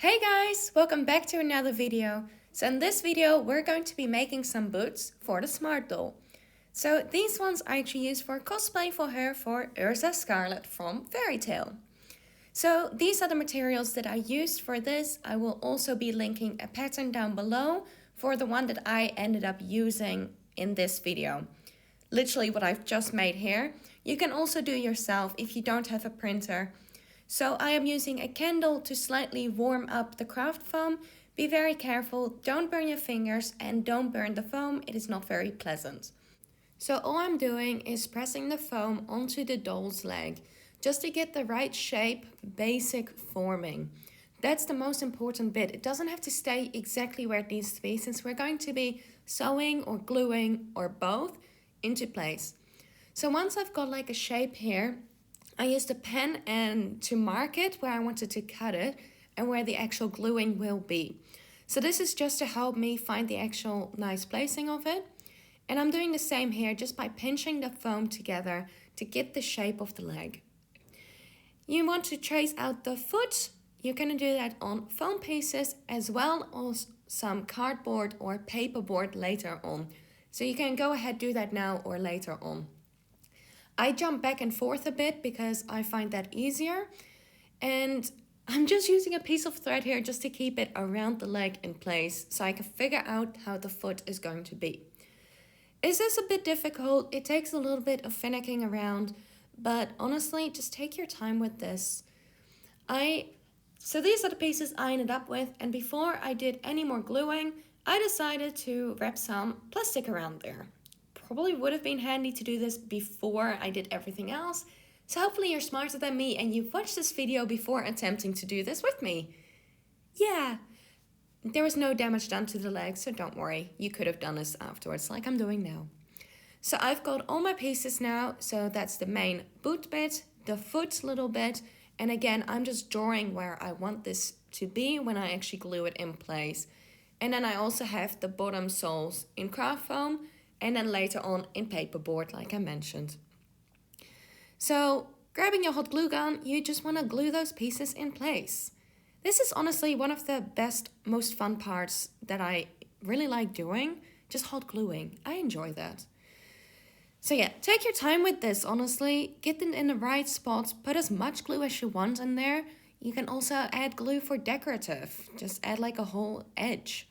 Hey guys, welcome back to another video. So in this video we're going to be making some boots for the Smart doll. So these ones I actually used for cosplay for her for Erza Scarlet from Fairy Tale. So these are the materials that I used for this. I will also be linking a pattern down below for the one that I ended up using in this video. Literally what I've just made here. You can also do yourself if you don't have a printer. So I am using a candle to slightly warm up the craft foam. Be very careful, don't burn your fingers and don't burn the foam, it is not very pleasant. So all I'm doing is pressing the foam onto the doll's leg, just to get the right shape, basic forming. That's the most important bit. It doesn't have to stay exactly where it needs to be, since we're going to be sewing or gluing or both into place. So once I've got like a shape here, I used a pen and to mark it where I wanted to cut it and where the actual gluing will be. So this is just to help me find the actual nice placing of it. And I'm doing the same here just by pinching the foam together to get the shape of the leg. You want to trace out the foot. You're going to do that on foam pieces as well as some cardboard or paperboard later on. So you can go ahead do that now or later on. I jump back and forth a bit because I find that easier, and I'm just using a piece of thread here just to keep it around the leg in place so I can figure out how the foot is going to be. Is this a bit difficult? It takes a little bit of finicking around, but honestly, just take your time with this. So these are the pieces I ended up with, and before I did any more gluing, I decided to wrap some plastic around there. Probably would have been handy to do this before I did everything else. So hopefully you're smarter than me and you've watched this video before attempting to do this with me. Yeah, there was no damage done to the leg, so don't worry. You could have done this afterwards like I'm doing now. So I've got all my pieces now. So that's the main boot bit, the foot little bit. And again, I'm just drawing where I want this to be when I actually glue it in place. And then I also have the bottom soles in craft foam, and then later on in paperboard, like I mentioned. So grabbing your hot glue gun, you just want to glue those pieces in place. This is honestly one of the best, most fun parts that I really like doing, just hot gluing. I enjoy that. So yeah, take your time with this, honestly. Get them in the right spots, put as much glue as you want in there. You can also add glue for decorative. Just add like a whole edge.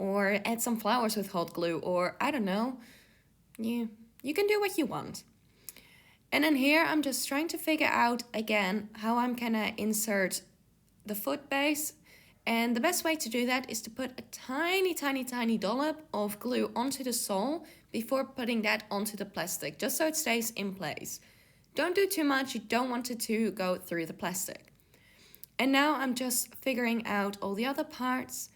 Or add some flowers with hot glue, or I don't know. You can do what you want. And then here I'm just trying to figure out again how I'm gonna insert the foot base. And the best way to do that is to put a tiny dollop of glue onto the sole before putting that onto the plastic, just so it stays in place. Don't do too much, you don't want it to go through the plastic. And now I'm just figuring out all the other parts.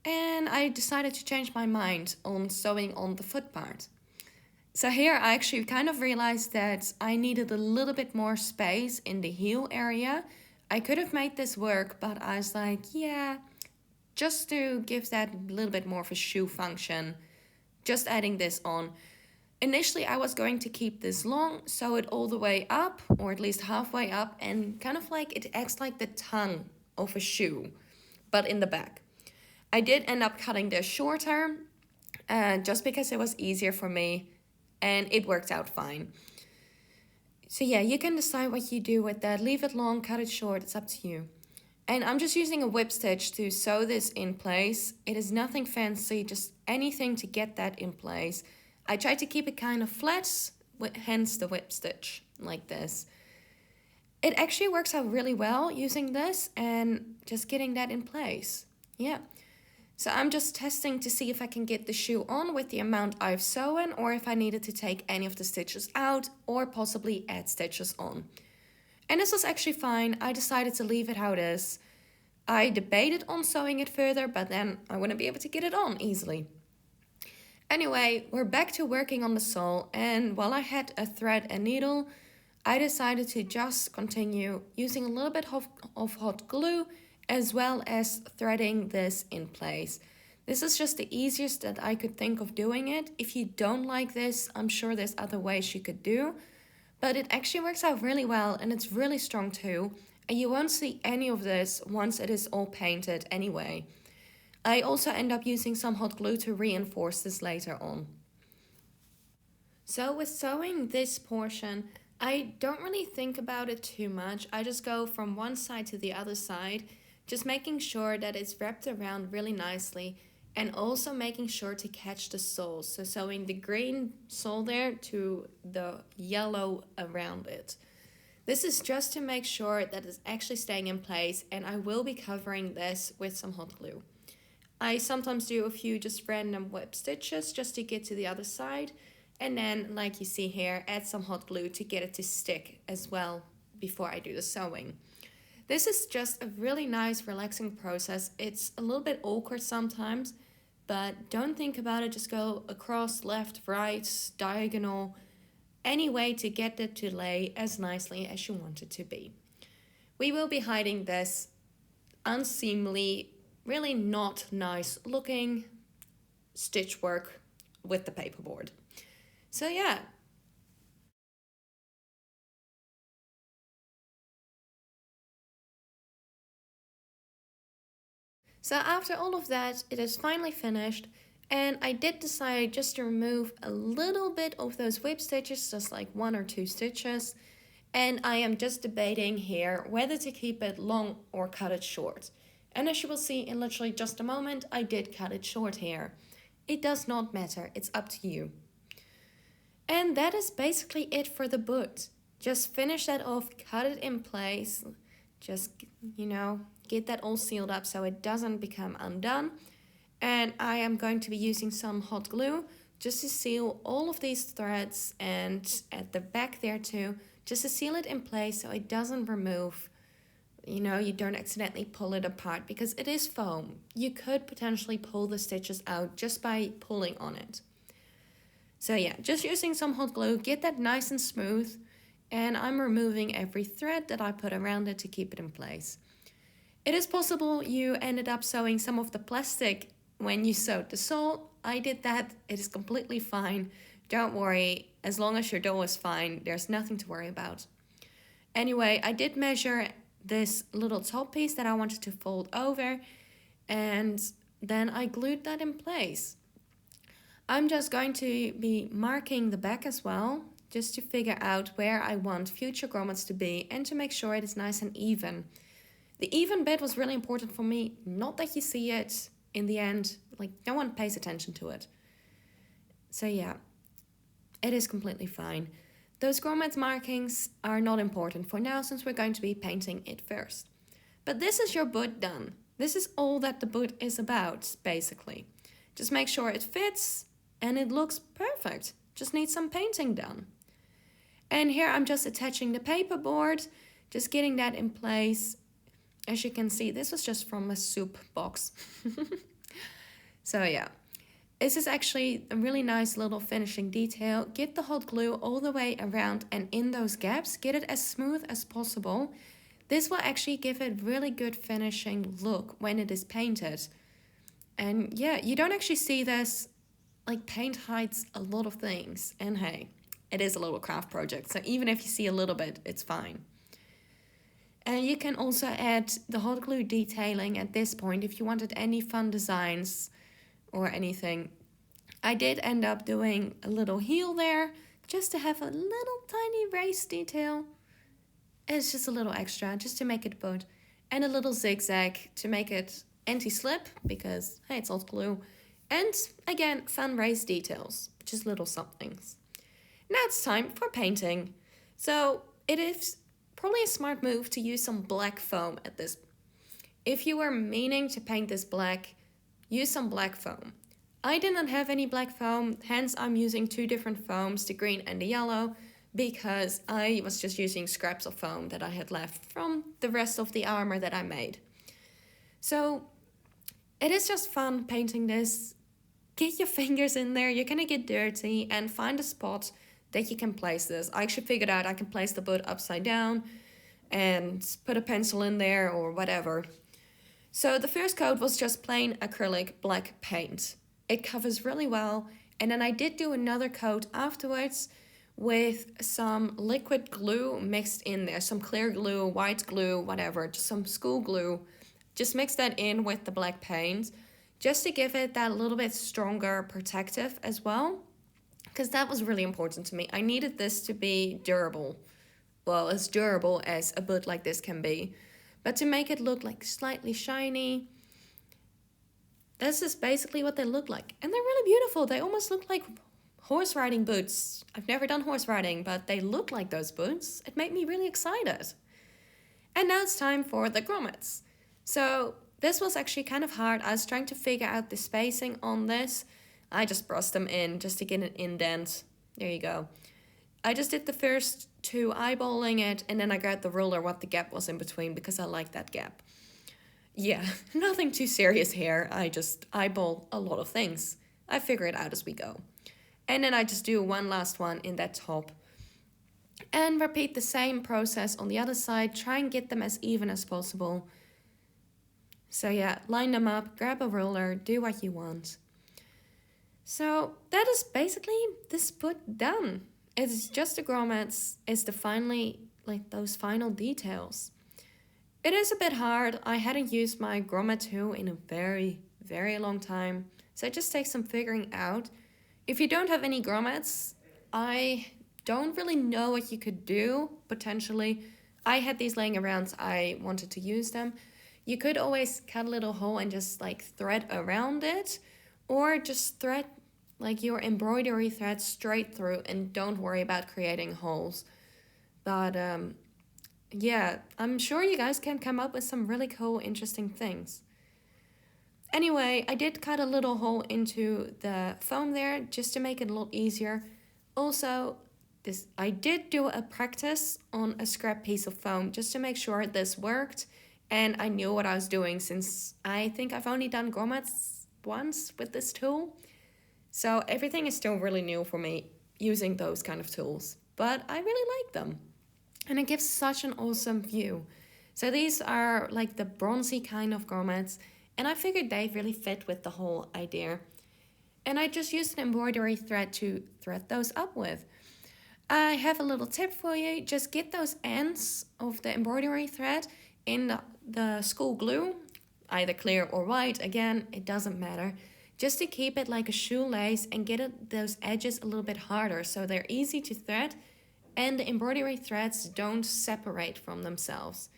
And I decided to change my mind on sewing on the foot part. So here I actually kind of realized that I needed a little bit more space in the heel area. I could have made this work, but I was like, yeah, just to give that a little bit more of a shoe function, just adding this on. Initially I was going to keep this long, sew it all the way up, or at least halfway up, and kind of like it acts like the tongue of a shoe, but in the back. I did end up cutting this shorter, just because it was easier for me, and it worked out fine. So yeah, you can decide what you do with that. Leave it long, cut it short, it's up to you. And I'm just using a whip stitch to sew this in place. It is nothing fancy, just anything to get that in place. I tried to keep it kind of flat, hence the whip stitch, like this. It actually works out really well using this and just getting that in place. Yeah. So I'm just testing to see if I can get the shoe on with the amount I've sewn, or if I needed to take any of the stitches out or possibly add stitches on. And this was actually fine. I decided to leave it how it is. I debated on sewing it further, but then I wouldn't be able to get it on easily. Anyway, we're back to working on the sole, and while I had a thread and needle, I decided to just continue using a little bit of hot glue as well as threading this in place. This is just the easiest that I could think of doing it. If you don't like this, I'm sure there's other ways you could do, but it actually works out really well and it's really strong too. And you won't see any of this once it is all painted anyway. I also end up using some hot glue to reinforce this later on. So with sewing this portion, I don't really think about it too much. I just go from one side to the other side, just making sure that it's wrapped around really nicely and also making sure to catch the soles. So sewing the green sole there to the yellow around it. This is just to make sure that it's actually staying in place, and I will be covering this with some hot glue. I sometimes do a few just random whip stitches just to get to the other side, and then, like you see here, add some hot glue to get it to stick as well before I do the sewing. This is just a really nice, relaxing process. It's a little bit awkward sometimes, but don't think about it. Just go across, left, right, diagonal, any way to get it to lay as nicely as you want it to be. We will be hiding this unseemly, really not nice looking stitch work with the paperboard. So yeah. So after all of that, it is finally finished, and I did decide just to remove a little bit of those whip stitches, just like 1 or 2 stitches, and I am just debating here whether to keep it long or cut it short. And as you will see in literally just a moment, I did cut it short here. It does not matter, it's up to you. And that is basically it for the boot. Just finish that off, cut it in place, just, get that all sealed up so it doesn't become undone. And I am going to be using some hot glue just to seal all of these threads, and at the back there too, just to seal it in place so it doesn't remove, you don't accidentally pull it apart because it is foam. You could potentially pull the stitches out just by pulling on it. So yeah, just using some hot glue, get that nice and smooth, and I'm removing every thread that I put around it to keep it in place. It is possible you ended up sewing some of the plastic when you sewed the sole. I did that. It is completely fine. Don't worry. As long as your doll is fine, there's nothing to worry about. Anyway, I did measure this little top piece that I wanted to fold over, and then I glued that in place. I'm just going to be marking the back as well, just to figure out where I want future grommets to be and to make sure it is nice and even. The even bit was really important for me, not that you see it in the end, like no one pays attention to it. So yeah, it is completely fine. Those grommet markings are not important for now since we're going to be painting it first. But this is your boot done. This is all that the boot is about, basically. Just make sure it fits and it looks perfect. Just need some painting done. And here I'm just attaching the paperboard, just getting that in place. As you can see, this was just from a soup box. So yeah, this is actually a really nice little finishing detail. Get the hot glue all the way around and in those gaps. Get it as smooth as possible. This will actually give it really good finishing look when it is painted. And yeah, you don't actually see this, like paint hides a lot of things. And hey, it is a little craft project, so even if you see a little bit, it's fine. And you can also add the hot glue detailing at this point if you wanted any fun designs or anything. I did end up doing a little heel there just to have a little tiny race detail. It's just a little extra just to make it put. And a little zigzag to make it anti-slip because, hey, it's hot glue. And again, fun race details, just little somethings. Now it's time for painting. So it is probably a smart move to use some black foam at this. If you were meaning to paint this black, use some black foam. I didn't have any black foam, hence I'm using 2 different foams, the green and the yellow, because I was just using scraps of foam that I had left from the rest of the armor that I made. So it is just fun painting this. Get your fingers in there, you're gonna get dirty, and find a spot that you can place this. I actually figured out I can place the boot upside down and put a pencil in there or whatever. So the first coat was just plain acrylic black paint. It covers really well, and then I did do another coat afterwards with some liquid glue mixed in there, some clear glue, white glue, whatever, just some school glue. Just mix that in with the black paint just to give it that little bit stronger protective as well, because that was really important to me. I needed this to be durable, well, as durable as a boot like this can be, but to make it look like slightly shiny. This is basically what they look like, and they're really beautiful. They almost look like horse riding boots. I've never done horse riding, but they look like those boots. It made me really excited. And now it's time for the grommets. So this was actually kind of hard. I was trying to figure out the spacing on this. I just brushed them in just to get an indent. There you go. I just did the first two eyeballing it, and then I grabbed the ruler what the gap was in between because I like that gap. Yeah, nothing too serious here. I just eyeball a lot of things. I figure it out as we go. And then I just do one last one in that top. And repeat the same process on the other side. Try and get them as even as possible. So yeah, line them up, grab a ruler, do what you want. So that is basically this boot done. It's just the grommets, it's the finally, like those final details. It is a bit hard. I hadn't used my grommet tool in a very, very long time. So it just takes some figuring out. If you don't have any grommets, I don't really know what you could do, potentially. I had these laying around, so I wanted to use them. You could always cut a little hole and just like thread around it, or just thread like your embroidery thread straight through and don't worry about creating holes. But yeah, I'm sure you guys can come up with some really cool, interesting things. Anyway, I did cut a little hole into the foam there just to make it a lot easier. Also, I did do a practice on a scrap piece of foam just to make sure this worked, and I knew what I was doing since I think I've only done grommets once with this tool. So everything is still really new for me using those kind of tools, but I really like them. And it gives such an awesome view. So these are like the bronzy kind of grommets, and I figured they really fit with the whole idea. And I just used an embroidery thread to thread those up with. I have a little tip for you. Just get those ends of the embroidery thread in the school glue, either clear or white. Again, it doesn't matter. Just to keep it like a shoelace and get those edges a little bit harder so they're easy to thread and the embroidery threads don't separate from themselves.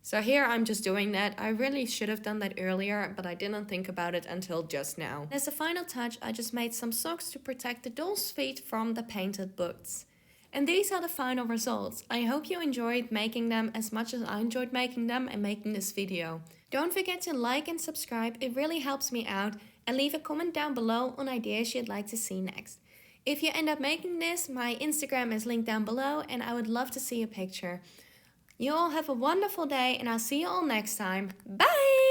So here I'm just doing that. I really should have done that earlier, but I didn't think about it until just now. As a final touch, I just made some socks to protect the doll's feet from the painted boots. And these are the final results. I hope you enjoyed making them as much as I enjoyed making them and making this video. Don't forget to like and subscribe, it really helps me out, and leave a comment down below on ideas you'd like to see next. If you end up making this, my Instagram is linked down below and I would love to see a picture. You all have a wonderful day and I'll see you all next time. Bye!